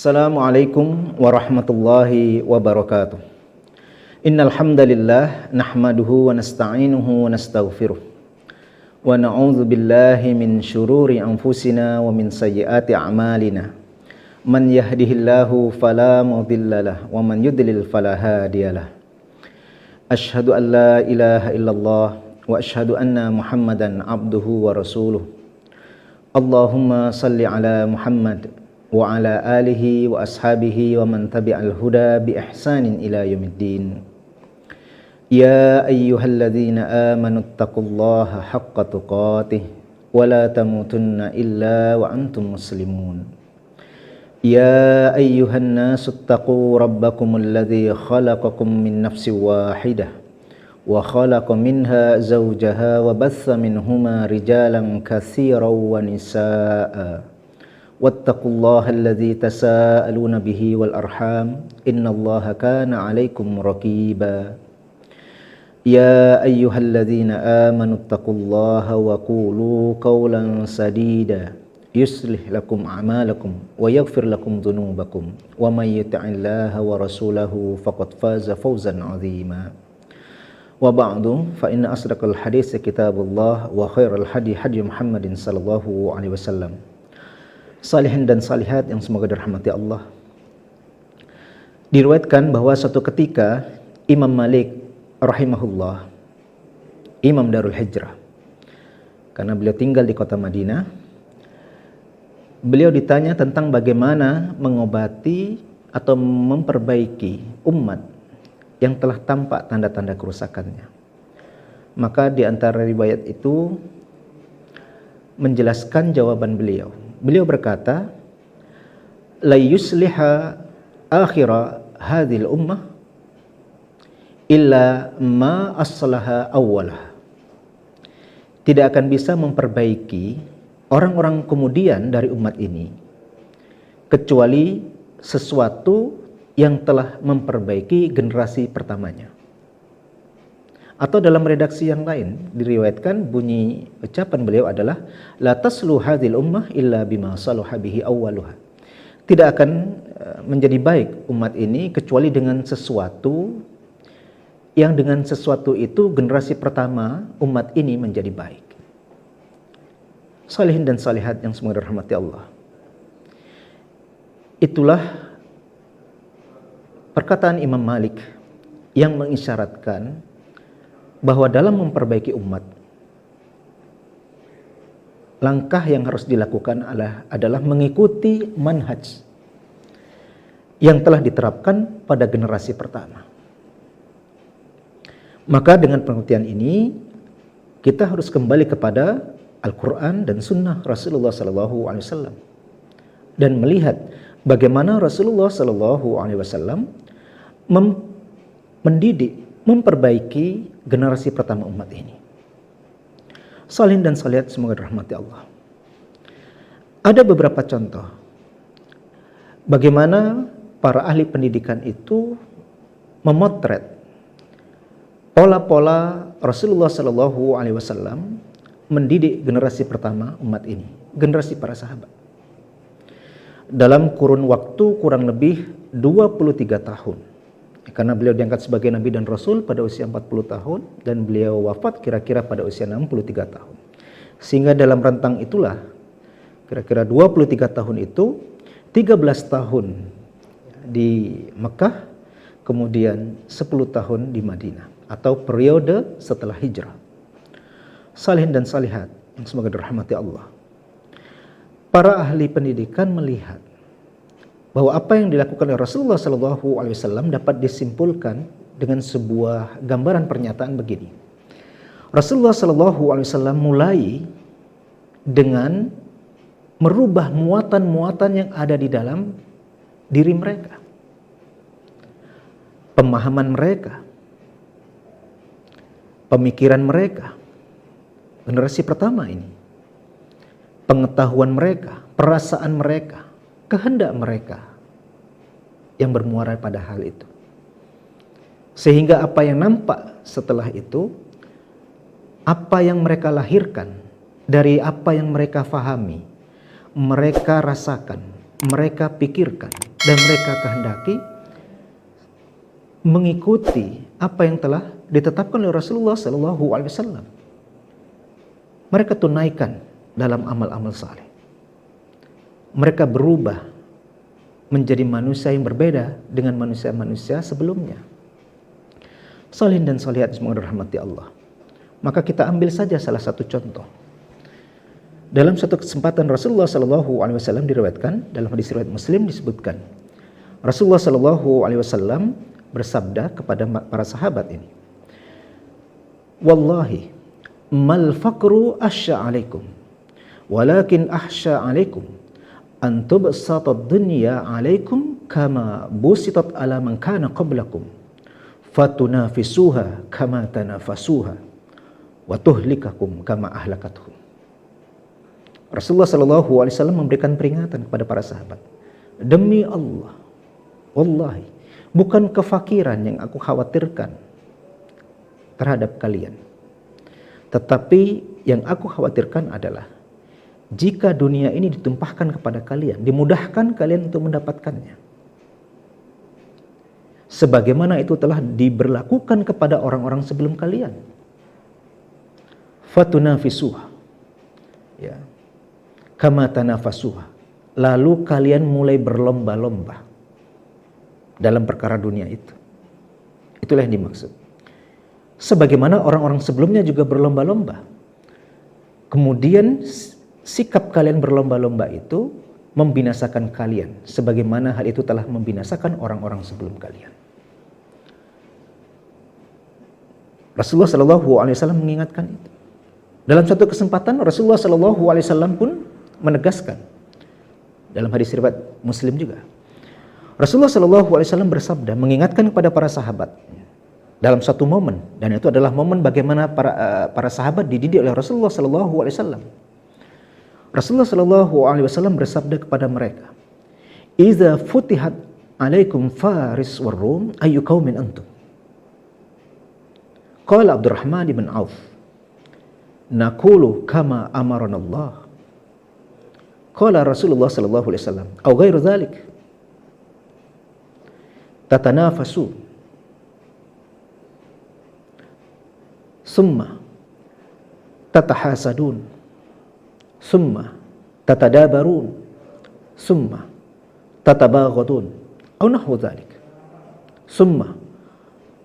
Assalamualaikum warahmatullahi wabarakatuh. Innal hamdalillah nahmaduhu wa nasta'inuhu wa nastaghfiruh. Wa na'udzu billahi min syururi anfusina wa min sayyiati a'malina. Man yahdihillahu fala mudhillalah wa man yudlil fala hadiyalah. Asyhadu an la ilaha illallah wa asyhadu anna Muhammadan abduhu wa rasuluh. Allahumma salli ala Muhammad wa ala alihi wa ashabihi wa man tabi'al huda bi ihsanin ila yaumiddin. Ya ayyuhalladzina amanu taqullaha haqqa tuqatih wa la tamutunna illa wa antum muslimun. Ya ayyuhan nasu taqu rabbakumul ladzi khalaqakum min nafsin wahidah wa khalaqa minha zawjaha wa batha minhuma rijalan katsiran wa nisaa'a. Wattaqullaha alladzi tasaaluna bihi wal arham innallaha kana 'alaikum raqiba. Ya ayyuhalladzina amanu taqullaha wa qulu qawlan sadida yuslih lakum a'malakum wa yaghfir lakum dhunubakum wa may yuti'illaha wa rasulahu faqad faza fawzan 'azima. Wa ba'du fa inna asdaqal hadits kitabullah wa khairal hadi Muhammadin sallallahu alaihi wasallam. Salihin dan salihat yang semoga dirahmati Allah. Diriwayatkan bahwa suatu ketika Imam Malik rahimahullah, Imam Darul Hijrah, karena beliau tinggal di kota Madinah, beliau ditanya tentang bagaimana mengobati atau memperbaiki umat yang telah tampak tanda-tanda kerusakannya. Maka di antara riwayat itu menjelaskan jawaban beliau. Beliau berkata, la yusliha akhira hadhil ummah illa ma aslaha awwalah. Tidak akan bisa memperbaiki orang-orang kemudian dari umat ini kecuali sesuatu yang telah memperbaiki generasi pertamanya. Atau dalam redaksi yang lain diriwayatkan bunyi ucapan beliau adalah la taslu hadhil ummah illa bima salaha bihi awwaluha. Tidak akan menjadi baik umat ini kecuali dengan sesuatu yang dengan sesuatu itu generasi pertama umat ini menjadi baik. Salihin dan salihat yang semoga dirahmati Allah. Itulah perkataan Imam Malik yang mengisyaratkan bahwa dalam memperbaiki umat, langkah yang harus dilakukan adalah mengikuti manhaj yang telah diterapkan pada generasi pertama. Maka dengan pengertian ini, kita harus kembali kepada Al-Quran dan Sunnah Rasulullah SAW dan melihat bagaimana Rasulullah SAW mendidik, memperbaiki generasi pertama umat ini. Salihin dan salihat semoga dirahmati Allah. Ada beberapa contoh bagaimana para ahli pendidikan itu memotret pola-pola Rasulullah SAW mendidik generasi pertama umat ini, generasi para sahabat. Dalam kurun waktu kurang lebih 23 tahun. Karena beliau diangkat sebagai Nabi dan Rasul pada usia 40 tahun dan beliau wafat kira-kira pada usia 63 tahun. Sehingga dalam rentang itulah, kira-kira 23 tahun itu, 13 tahun di Mekah, kemudian 10 tahun di Madinah, atau periode setelah hijrah. Salihin dan salihat yang semoga dirahmati Allah. Para ahli pendidikan melihat bahwa apa yang dilakukan oleh Rasulullah SAW dapat disimpulkan dengan sebuah gambaran pernyataan begini. Rasulullah SAW mulai dengan merubah muatan-muatan yang ada di dalam diri mereka, pemahaman mereka, pemikiran mereka, generasi pertama ini, pengetahuan mereka, perasaan mereka, kehendak mereka yang bermuara pada hal itu. Sehingga apa yang nampak setelah itu, apa yang mereka lahirkan dari apa yang mereka fahami, mereka rasakan, mereka pikirkan, dan mereka kehendaki mengikuti apa yang telah ditetapkan oleh Rasulullah SAW. Mereka tunaikan dalam amal-amal saleh. Mereka berubah menjadi manusia yang berbeda dengan manusia-manusia sebelumnya. Salihin dan salihat semoga dirahmati Allah. Maka kita ambil saja salah satu contoh. Dalam satu kesempatan Rasulullah SAW diriwayatkan dalam hadis riwayat Muslim disebutkan, Rasulullah SAW bersabda kepada para sahabat ini, "Wallahi mal faqru ahsya alaikum, walakin ahsya alaikum an tubsata ad-dunya alaikum kama busitat ala man kana qablakum, fatunafisuha kama tanafasuha, wa tuhlikakum kama ahlakatuhum." Rasulullah SAW memberikan peringatan kepada para sahabat, demi Allah, wallahi, bukan kefakiran yang aku khawatirkan terhadap kalian, tetapi yang aku khawatirkan adalah jika dunia ini ditumpahkan kepada kalian, dimudahkan kalian untuk mendapatkannya, sebagaimana itu telah diberlakukan kepada orang-orang sebelum kalian. Fatunafisuha, ya, kama tanafasuha, lalu kalian mulai berlomba-lomba dalam perkara dunia itu. Itulah yang dimaksud. Sebagaimana orang-orang sebelumnya juga berlomba-lomba. Kemudian sikap kalian berlomba-lomba itu membinasakan kalian, sebagaimana hal itu telah membinasakan orang-orang sebelum kalian. Rasulullah SAW mengingatkan itu. Dalam satu kesempatan Rasulullah SAW pun menegaskan dalam hadis riwayat Muslim juga. Rasulullah SAW bersabda mengingatkan kepada para sahabat dalam satu momen, dan itu adalah momen bagaimana para sahabat dididik oleh Rasulullah SAW. Rasulullah SAW bersabda kepada mereka, "Iza futihat alaikum Faris war Rum ayu qaumin antum?" Qala Abdurrahman bin Auf, "Naqulu kama amarana Allah." Qala Rasulullah SAW, "Au ghairu dzalik?" Tatanafasu, summa tatahasadun, summa tatadabarun, summa tatabaghadun, au nahwu dzalik, summa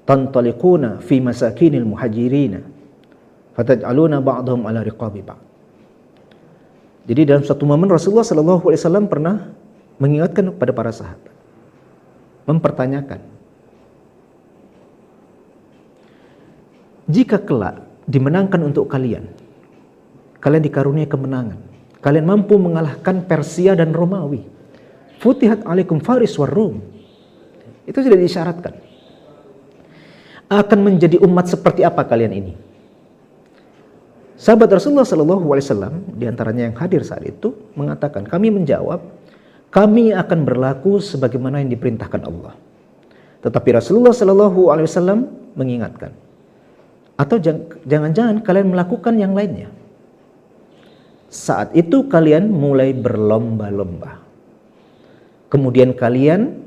tantaliquna fi masakinil muhajirin fataj'aluna ba'dahum ala riqabi ba'd. Jadi dalam satu momen Rasulullah SAW pernah mengingatkan kepada para sahabat, mempertanyakan, jika kelak dimenangkan untuk kalian, kalian dikaruniai kemenangan, kalian mampu mengalahkan Persia dan Romawi, futihat alaikum Faris war Rum, itu sudah disyaratkan. Akan menjadi umat seperti apa kalian ini? Sahabat Rasulullah SAW diantaranya yang hadir saat itu mengatakan, kami menjawab, kami akan berlaku sebagaimana yang diperintahkan Allah. Tetapi Rasulullah SAW mengingatkan, atau jangan-jangan kalian melakukan yang lainnya. Saat itu kalian mulai berlomba-lomba. Kemudian kalian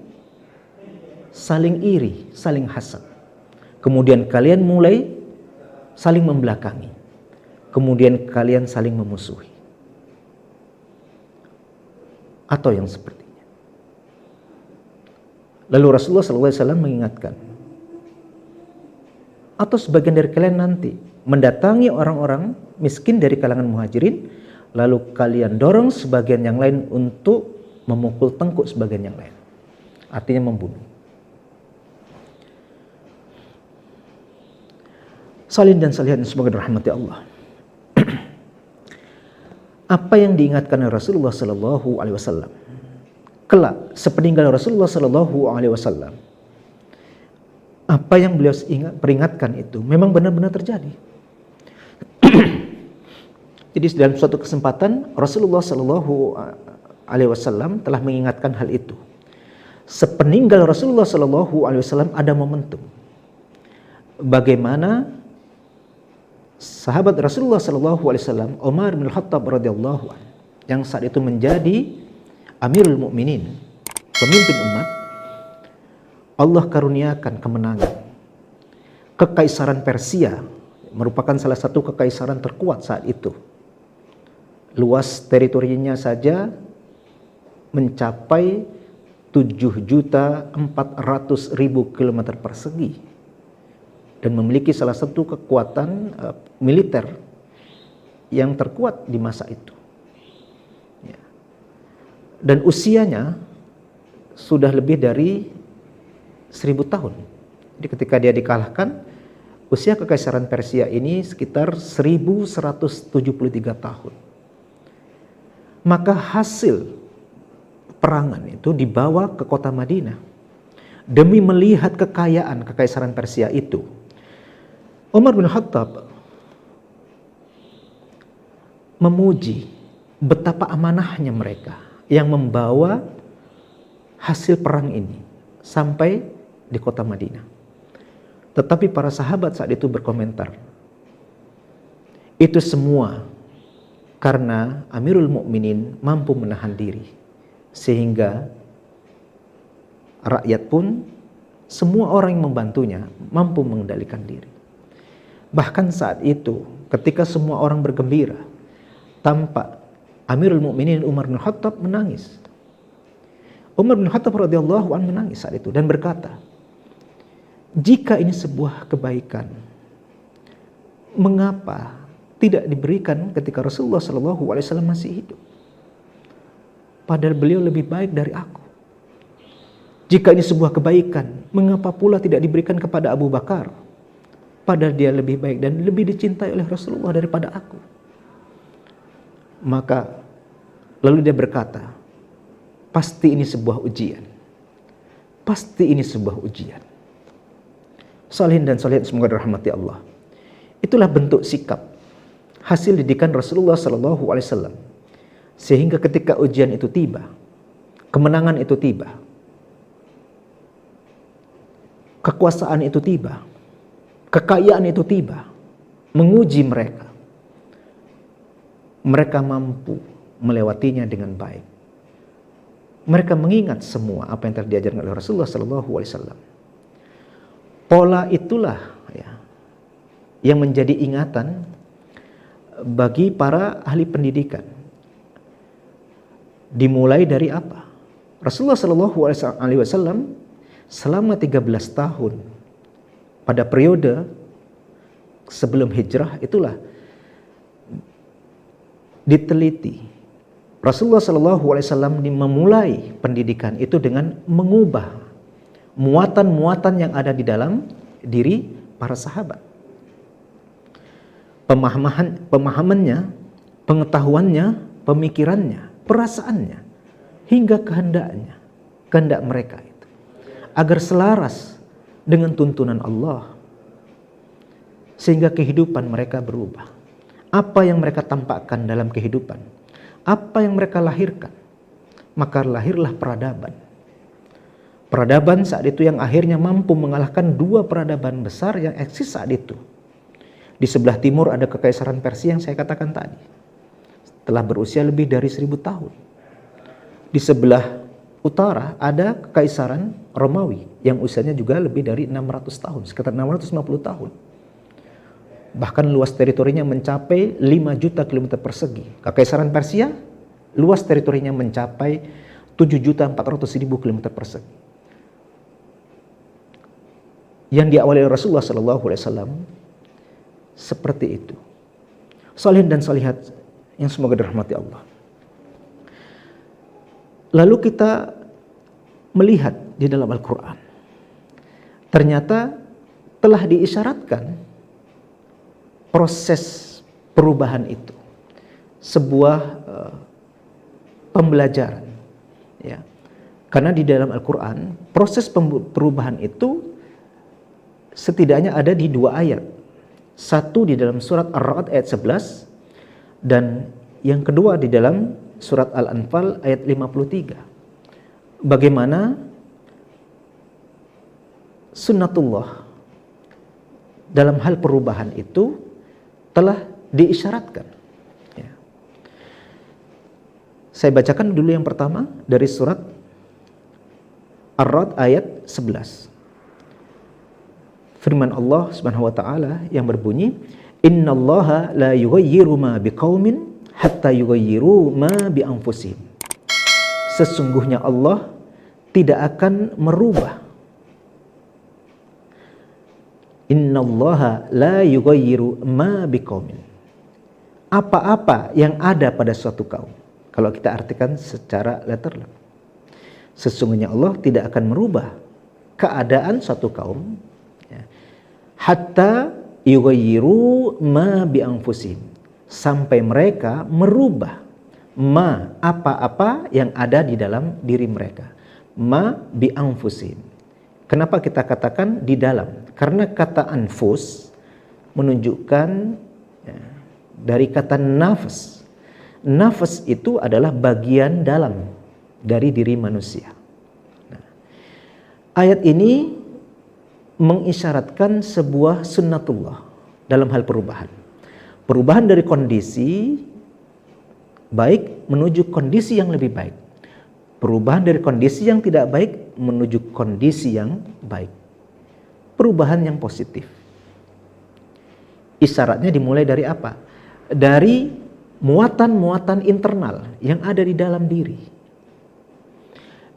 saling iri, saling hasad. Kemudian kalian mulai saling membelakangi. Kemudian kalian saling memusuhi. Atau yang sepertinya. Lalu Rasulullah SAW mengingatkan, atau sebagian dari kalian nanti mendatangi orang-orang miskin dari kalangan muhajirin, lalu kalian dorong sebagian yang lain untuk memukul tengkuk sebagian yang lain. Artinya membunuh. Salin dan salihat semoga dirahmati Allah. Apa yang diingatkan oleh Rasulullah SAW kelak sepeninggal Rasulullah SAW, apa yang beliau peringatkan itu memang benar-benar terjadi. Jadi dalam suatu kesempatan Rasulullah SAW telah mengingatkan hal itu. Sepeninggal Rasulullah SAW ada momentum bagaimana sahabat Rasulullah SAW, Umar bin Khattab radhiyallahu anhu, yang saat itu menjadi Amirul Mukminin, pemimpin umat, Allah karuniakan kemenangan. Kekaisaran Persia merupakan salah satu kekaisaran terkuat saat itu. Luas teritorinya saja mencapai 7.400.000 kilometer persegi dan memiliki salah satu kekuatan militer yang terkuat di masa itu. Ya. Dan usianya sudah lebih dari 1000 tahun. Jadi ketika dia dikalahkan, usia kekaisaran Persia ini sekitar 1173 tahun. Maka hasil perangan itu dibawa ke kota Madinah demi melihat kekayaan kekaisaran Persia itu. Umar bin Khattab memuji betapa amanahnya mereka yang membawa hasil perang ini sampai di kota Madinah. Tetapi para sahabat saat itu berkomentar, itu semua karena Amirul Mukminin mampu menahan diri, sehingga rakyat pun, semua orang yang membantunya mampu mengendalikan diri. Bahkan saat itu ketika semua orang bergembira, tampak Amirul Mukminin Umar bin Khattab menangis. Umar bin Khattab radhiyallahu anhu menangis saat itu dan berkata, jika ini sebuah kebaikan, mengapa tidak diberikan ketika Rasulullah SAW masih hidup? Padahal beliau lebih baik dari aku. Jika ini sebuah kebaikan, mengapa pula tidak diberikan kepada Abu Bakar? Padahal dia lebih baik dan lebih dicintai oleh Rasulullah daripada aku. Maka lalu dia berkata, pasti ini sebuah ujian. Pasti ini sebuah ujian. Salihin dan salihat semoga dirahmati Allah. Itulah bentuk sikap hasil didikan Rasulullah SAW, sehingga ketika ujian itu tiba, kemenangan itu tiba, kekuasaan itu tiba, kekayaan itu tiba, menguji mereka, mereka mampu melewatinya dengan baik. Mereka mengingat semua apa yang telah diajarkan oleh Rasulullah SAW. Pola itulah yang menjadi ingatan bagi para ahli pendidikan. Dimulai dari apa? Rasulullah SAW selama 13 tahun pada periode sebelum hijrah itulah diteliti. Rasulullah SAW memulai pendidikan itu dengan mengubah muatan-muatan yang ada di dalam diri para sahabat. Pemahamannya, pengetahuannya, pemikirannya, perasaannya, hingga kehendak mereka itu, agar selaras dengan tuntunan Allah, sehingga kehidupan mereka berubah. Apa yang mereka tampakkan dalam kehidupan, apa yang mereka lahirkan, maka lahirlah peradaban. Peradaban saat itu yang akhirnya mampu mengalahkan dua peradaban besar yang eksis saat itu. Di sebelah timur ada kekaisaran Persia yang saya katakan tadi, telah berusia lebih dari 1000 tahun. Di sebelah utara ada kekaisaran Romawi yang usianya juga lebih dari 600 tahun, sekitar 650 tahun. Bahkan luas teritorinya mencapai 5 juta kilometer persegi. Kekaisaran Persia luas teritorinya mencapai 7.400.000 kilometer persegi. Yang diawali oleh Rasulullah SAW seperti itu. Salihin dan salihat yang semoga dirahmati Allah. Lalu kita melihat di dalam Al-Quran, ternyata telah diisyaratkan proses perubahan itu, sebuah pembelajaran, ya. Karena di dalam Al-Quran proses perubahan itu setidaknya ada di 2 ayat. Satu di dalam surat Ar-Ra'd ayat 11 dan yang kedua di dalam surat Al-Anfal ayat 53. Bagaimana sunnatullah dalam hal perubahan itu telah diisyaratkan. Ya. Saya bacakan dulu yang pertama dari surat Ar-Ra'd ayat 11. Firman Allah Subhanahu wa taala yang berbunyi, "Innallaha la yughayyiru ma biqaumin hatta yughayyiru ma bi anfusihim." Sesungguhnya Allah tidak akan merubah. Innallaha la yughayyiru ma biqaumin. Apa-apa yang ada pada suatu kaum. Kalau kita artikan secara letterlek. Sesungguhnya Allah tidak akan merubah keadaan suatu kaum hatta yughayyiru ma bi anfusihim, sampai mereka merubah ma apa-apa yang ada di dalam diri mereka. Ma bi anfusihim. Kenapa kita katakan di dalam? Karena kata anfus menunjukkan dari kata nafas. Nafas itu adalah bagian dalam dari diri manusia. Nah, ayat ini mengisyaratkan sebuah sunnatullah dalam hal perubahan. Perubahan dari kondisi baik menuju kondisi yang lebih baik. Perubahan dari kondisi yang tidak baik menuju kondisi yang baik. Perubahan yang positif. Isyaratnya dimulai dari apa? Dari muatan-muatan internal yang ada di dalam diri.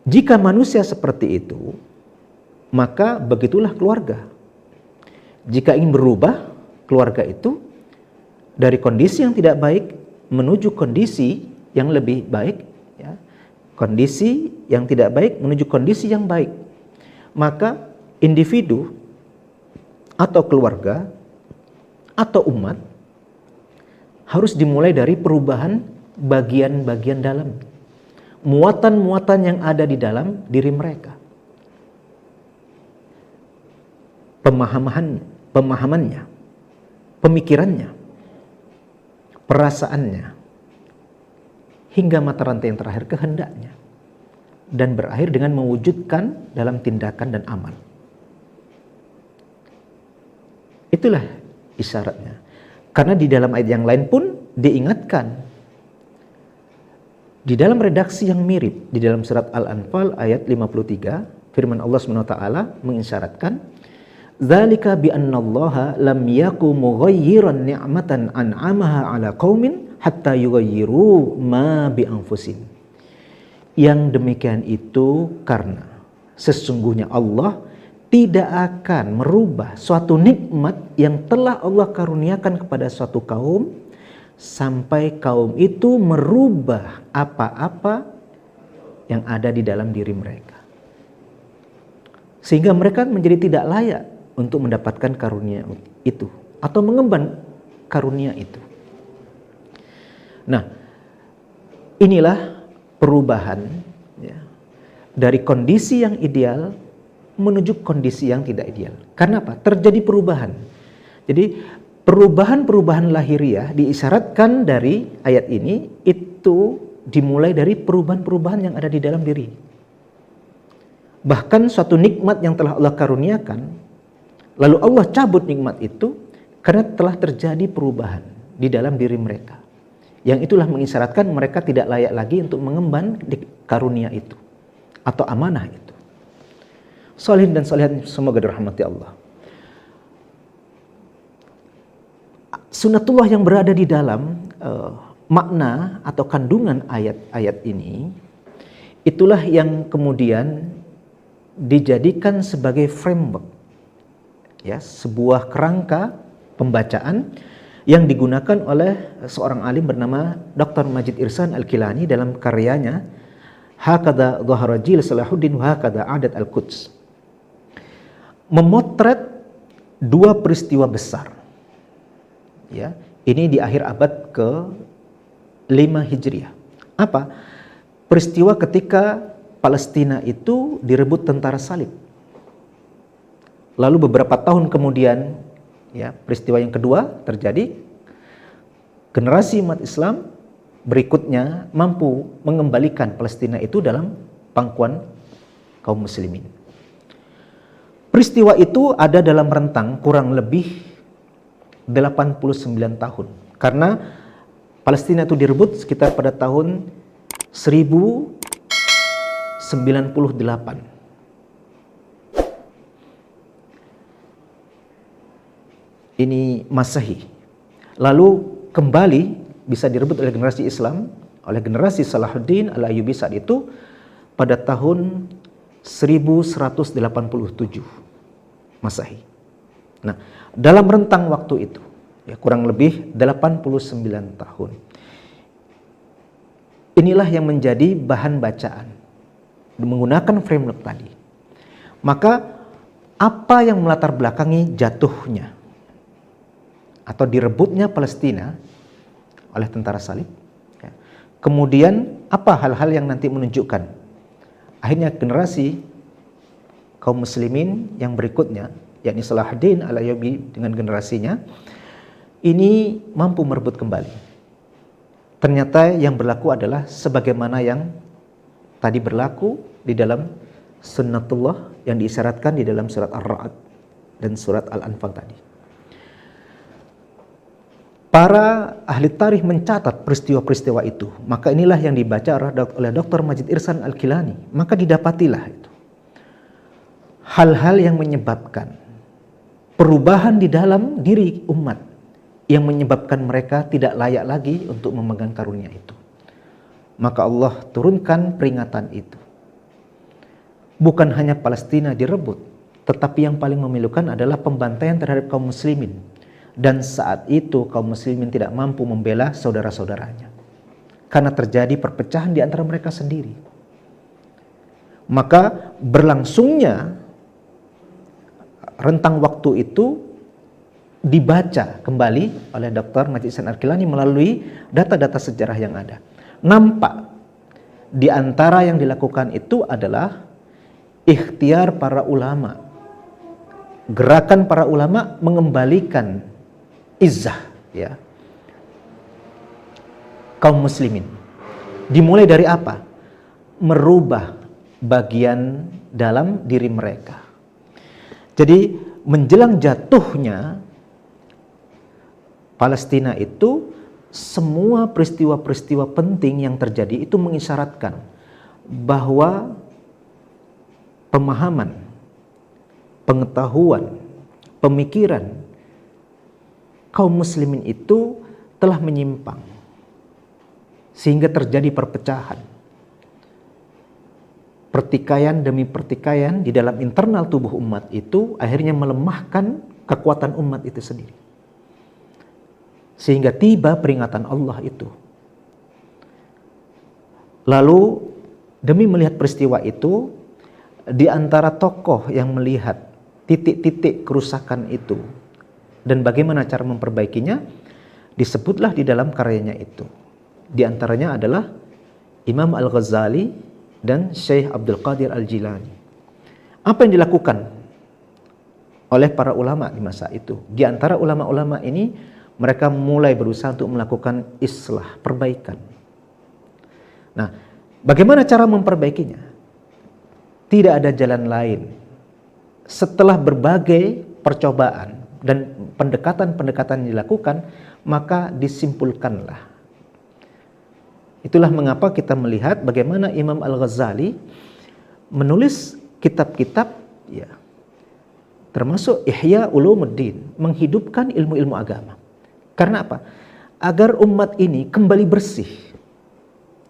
Jika manusia seperti itu, maka begitulah keluarga. Jika ingin berubah, keluarga itu dari kondisi yang tidak baik menuju kondisi yang lebih baik, ya. Kondisi yang tidak baik menuju kondisi yang baik. Maka individu atau keluarga atau umat harus dimulai dari perubahan bagian-bagian dalam, muatan-muatan yang ada di dalam diri mereka. Pemahamannya, pemikirannya, perasaannya, hingga mata rantai yang terakhir kehendaknya, dan berakhir dengan mewujudkan dalam tindakan dan amal. Itulah isyaratnya. Karena di dalam ayat yang lain pun diingatkan, di dalam redaksi yang mirip, di dalam surat Al-Anfal ayat 53, firman Allah SWT mengisyaratkan, "Dzalika bi annallaha lam yaku mughayyiran ni'matan an'amaha 'ala qaumin hatta yughayyiru ma bi anfusihim." Yang demikian itu karena sesungguhnya Allah tidak akan merubah suatu nikmat yang telah Allah karuniakan kepada suatu kaum sampai kaum itu merubah apa-apa yang ada di dalam diri mereka, sehingga mereka menjadi tidak layak untuk mendapatkan karunia itu atau mengemban karunia itu. Nah, inilah perubahan ya, dari kondisi yang ideal menuju kondisi yang tidak ideal. Karena apa? Terjadi perubahan. Jadi perubahan-perubahan lahiriah diisyaratkan dari ayat ini itu dimulai dari perubahan-perubahan yang ada di dalam diri. Bahkan suatu nikmat yang telah Allah karuniakan, lalu Allah cabut nikmat itu karena telah terjadi perubahan di dalam diri mereka. Yang itulah mengisyaratkan mereka tidak layak lagi untuk mengemban karunia itu atau amanah itu. Sholihin dan sholihat semoga dirahmati Allah. Sunnatullah yang berada di dalam makna atau kandungan ayat-ayat ini, itulah yang kemudian dijadikan sebagai framework, ya, sebuah kerangka pembacaan yang digunakan oleh seorang alim bernama Dr. Majid Irsan Al-Kilani dalam karyanya Hakadha Dhahara Jil Salahuddin wa Hakadha Adat Al-Quds, memotret dua peristiwa besar. Ya, ini di akhir abad ke-5 Hijriah. Apa? Peristiwa ketika Palestina itu direbut tentara salib. Lalu beberapa tahun kemudian, ya, peristiwa yang kedua terjadi. Generasi umat Islam berikutnya mampu mengembalikan Palestina itu dalam pangkuan kaum muslimin. Peristiwa itu ada dalam rentang kurang lebih 89 tahun. Karena Palestina itu direbut sekitar pada tahun 1098 ini Masehi. Lalu kembali bisa direbut oleh generasi Islam, oleh generasi Salahuddin Al-Ayyubi saat itu pada tahun 1187 Masehi. Nah, dalam rentang waktu itu, ya kurang lebih 89 tahun. Inilah yang menjadi bahan bacaan menggunakan framework tadi. Maka apa yang melatar belakangi jatuhnya atau direbutnya Palestina oleh tentara salib? Ya. Kemudian apa hal-hal yang nanti menunjukkan akhirnya generasi kaum muslimin yang berikutnya, yakni Salahuddin Al-Ayyubi dengan generasinya, ini mampu merebut kembali. Ternyata yang berlaku adalah sebagaimana yang tadi berlaku di dalam sunnatullah yang diisyaratkan di dalam surat Ar-Ra'd dan surat Al-Anfal tadi. Para ahli tarikh mencatat peristiwa-peristiwa itu, maka inilah yang dibaca oleh Dr. Majid Irsan Al-Kilani. Maka didapatilah itu hal-hal yang menyebabkan perubahan di dalam diri umat, yang menyebabkan mereka tidak layak lagi untuk memegang karunia itu. Maka Allah turunkan peringatan itu. Bukan hanya Palestina direbut, tetapi yang paling memilukan adalah pembantaian terhadap kaum muslimin. Dan saat itu kaum muslimin tidak mampu membela saudara-saudaranya, karena terjadi perpecahan di antara mereka sendiri. Maka berlangsungnya rentang waktu itu dibaca kembali oleh Dr. Majid Irsan Al-Kilani melalui data-data sejarah yang ada. Nampak di antara yang dilakukan itu adalah ikhtiar para ulama, gerakan para ulama mengembalikan izzah, ya, kaum muslimin. Dimulai dari apa? Merubah bagian dalam diri mereka. Jadi menjelang jatuhnya Palestina itu, semua peristiwa-peristiwa penting yang terjadi itu mengisyaratkan bahwa pemahaman, pengetahuan, pemikiran kaum muslimin itu telah menyimpang sehingga terjadi perpecahan, pertikaian demi pertikaian di dalam internal tubuh umat itu akhirnya melemahkan kekuatan umat itu sendiri. Sehingga tiba peringatan Allah itu. Lalu demi melihat peristiwa itu, di antara tokoh yang melihat titik-titik kerusakan itu dan bagaimana cara memperbaikinya, disebutlah di dalam karyanya itu. Di antaranya adalah Imam Al-Ghazali dan Syekh Abdul Qadir Al-Jilani. Apa yang dilakukan oleh para ulama di masa itu? Di antara ulama-ulama ini, mereka mulai berusaha untuk melakukan islah, perbaikan. Nah, bagaimana cara memperbaikinya? Tidak ada jalan lain. Setelah berbagai percobaan dan pendekatan-pendekatan yang dilakukan, maka disimpulkanlah. Itulah mengapa kita melihat bagaimana Imam Al-Ghazali menulis kitab-kitab, ya, termasuk Ihya Ulumuddin, menghidupkan ilmu-ilmu agama. Karena apa? Agar umat ini kembali bersih,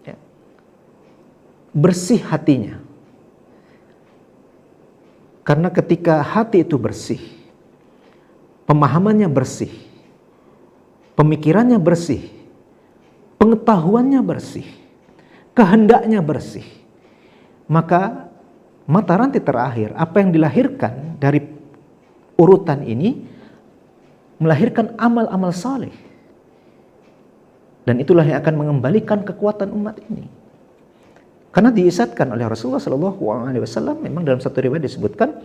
ya, bersih hatinya. Karena ketika hati itu bersih, pemahamannya bersih, pemikirannya bersih, pengetahuannya bersih, kehendaknya bersih, maka mata rantai terakhir, apa yang dilahirkan dari urutan ini, melahirkan amal-amal saleh. Dan itulah yang akan mengembalikan kekuatan umat ini. Karena diisyaratkan oleh Rasulullah SAW, memang dalam satu riwayat disebutkan,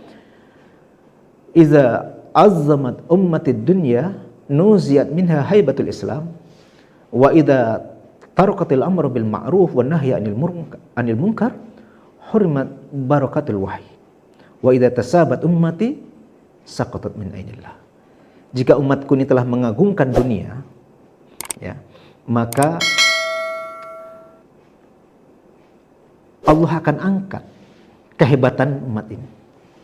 "Iza azzamat ummatid dunya nuziyat minha haibatul Islam, wa idza tarakatil amru bil ma'ruf wan nahyi anil munkar hurmat barakatul wahyi, wa idza tasabat ummati saqatat min ainillah." Jika umatku ini telah mengagungkan dunia, ya, maka Allah akan angkat kehebatan umat ini,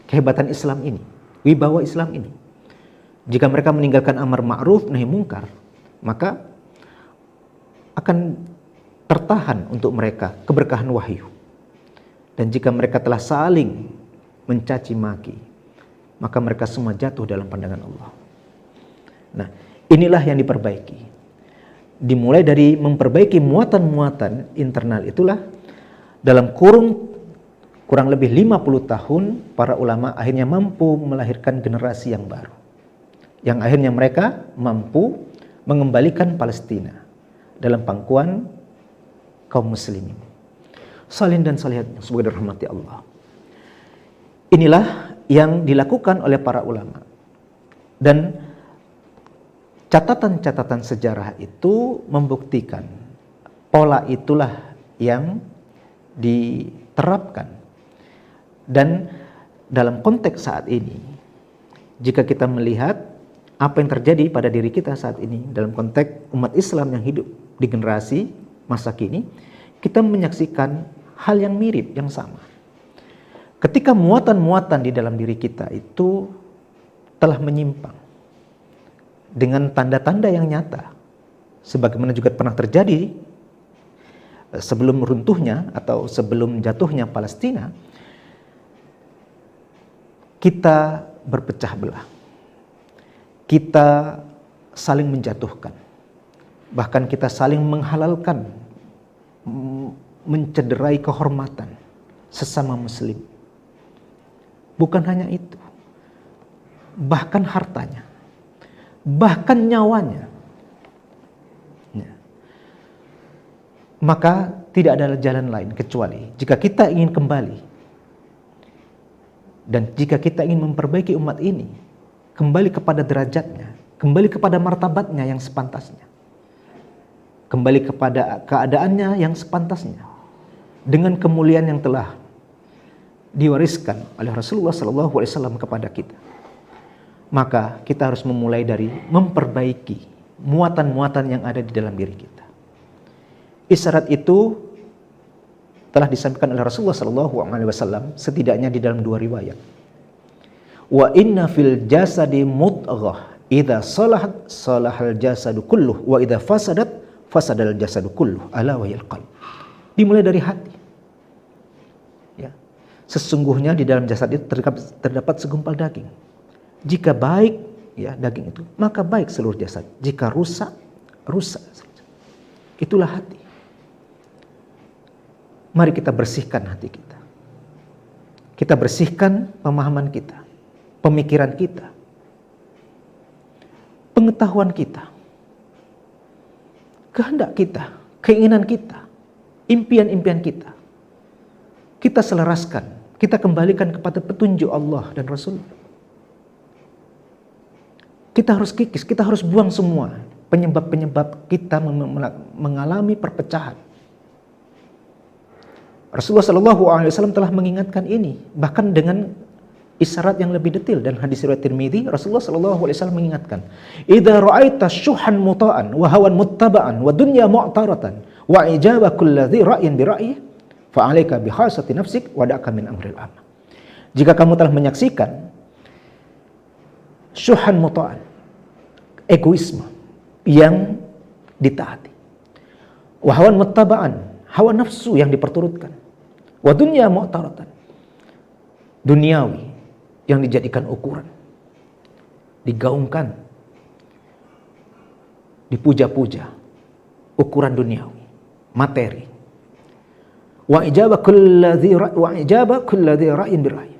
kehebatan Islam ini, wibawa Islam ini. Jika mereka meninggalkan amar ma'ruf nahi mungkar, maka akan tertahan untuk mereka keberkahan wahyu. Dan jika mereka telah saling mencaci maki, maka mereka semua jatuh dalam pandangan Allah. Nah, inilah yang diperbaiki. Dimulai dari memperbaiki muatan-muatan internal itulah dalam kurang lebih 50 tahun para ulama akhirnya mampu melahirkan generasi yang baru. Yang akhirnya mereka mampu mengembalikan Palestina dalam pangkuan kaum muslimin. Salihin dan salihat semoga dirahmati Allah. Inilah yang dilakukan oleh para ulama. Dan catatan-catatan sejarah itu membuktikan pola itulah yang diterapkan. Dan dalam konteks saat ini, jika kita melihat apa yang terjadi pada diri kita saat ini dalam konteks umat Islam yang hidup di generasi masa kini, kita menyaksikan hal yang mirip, yang sama. Ketika muatan-muatan di dalam diri kita itu telah menyimpang dengan tanda-tanda yang nyata, sebagaimana juga pernah terjadi sebelum runtuhnya atau sebelum jatuhnya Palestina, kita berpecah belah. Kita saling menjatuhkan. Bahkan kita saling menghalalkan, mencederai kehormatan sesama muslim. Bukan hanya itu. Bahkan hartanya. Bahkan nyawanya. Ya. Maka tidak ada jalan lain kecuali jika kita ingin kembali dan jika kita ingin memperbaiki umat ini, kembali kepada derajatnya, kembali kepada martabatnya yang sepantasnya, kembali kepada keadaannya yang sepantasnya, dengan kemuliaan yang telah diwariskan oleh Rasulullah SAW kepada kita. Maka kita harus memulai dari memperbaiki muatan-muatan yang ada di dalam diri kita. Isyarat itu telah disampaikan oleh Rasulullah SAW setidaknya di dalam 2 riwayat. Wa inna fil jasadi mudghah idza salahat salahal jasadu kulluh wa idza fasadat fasadal jasadu kulluh ala wa qalb. Dimulai dari hati. Ya. Sesungguhnya di dalam jasad itu terdapat segumpal daging. Jika baik ya daging itu, maka baik seluruh jasad. Jika rusak, rusak. Itulah hati. Mari kita bersihkan hati kita. Kita bersihkan pemahaman kita, pemikiran kita, pengetahuan kita, kehendak kita, keinginan kita, impian-impian kita. Kita selaraskan, kita kembalikan kepada petunjuk Allah dan Rasul. Kita harus kikis, kita harus buang semua penyebab-penyebab kita mengalami perpecahan. Rasulullah SAW telah mengingatkan ini, bahkan dengan isyarat yang lebih detail. Dan hadis riwayat Tirmidzi, Rasulullah SAW mengingatkan, "Idza ra'aita syuhan muta'an wa hawan muttaba'an wa dunya mu'taratan wa ijaba kulli dzi ra'yin bi ra'yi fa 'alaika bi khasati nafsik wa da'ka min amril amma." Jika kamu telah menyaksikan syuhan muta'an, egoisme yang ditaati, wa hawan muttaba'an, hawa nafsu yang diperturutkan, wa dunya mu'taratan, duniawi yang dijadikan ukuran, digaungkan, dipuja-puja, ukuran duniawi, materi. Wa ijaba kulladzi ra'yin bira'yi.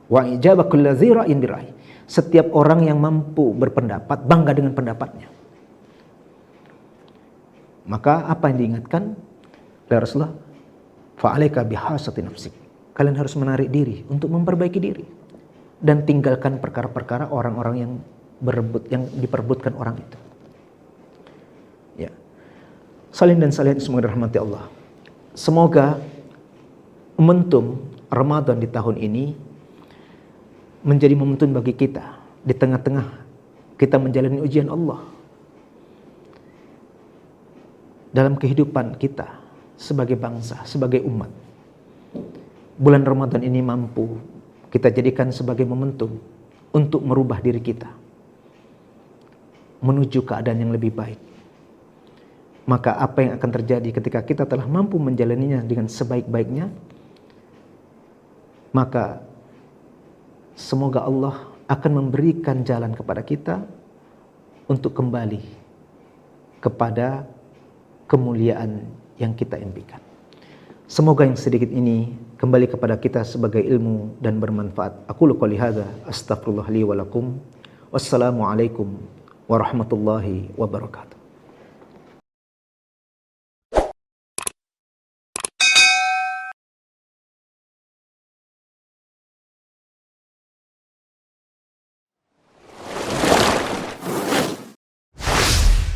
Wa ijaba kulladzi ra'yin bira'yi. Setiap orang yang mampu berpendapat bangga dengan pendapatnya. Maka apa yang diingatkan oleh Rasulullah? Fa'alaika bihasati nafsik. Kalian harus menarik diri untuk memperbaiki diri dan tinggalkan perkara-perkara orang-orang yang diperebutkan orang itu. Ya. Salin dan salihin semoga dirahmati Allah. Semoga momentum Ramadan di tahun ini menjadi momentum bagi kita di tengah-tengah kita menjalani ujian Allah dalam kehidupan kita sebagai bangsa, sebagai umat. Bulan Ramadan ini mampu kita jadikan sebagai momentum untuk merubah diri kita menuju keadaan yang lebih baik. Maka apa yang akan terjadi ketika kita telah mampu menjalaninya dengan sebaik-baiknya, maka semoga Allah akan memberikan jalan kepada kita untuk kembali kepada kemuliaan yang kita impikan. Semoga yang sedikit ini kembali kepada kita sebagai ilmu dan bermanfaat. Aqulu qouli hadza astaghfirullah li wa lakum. Wassalamualaikum warahmatullahi wabarakatuh.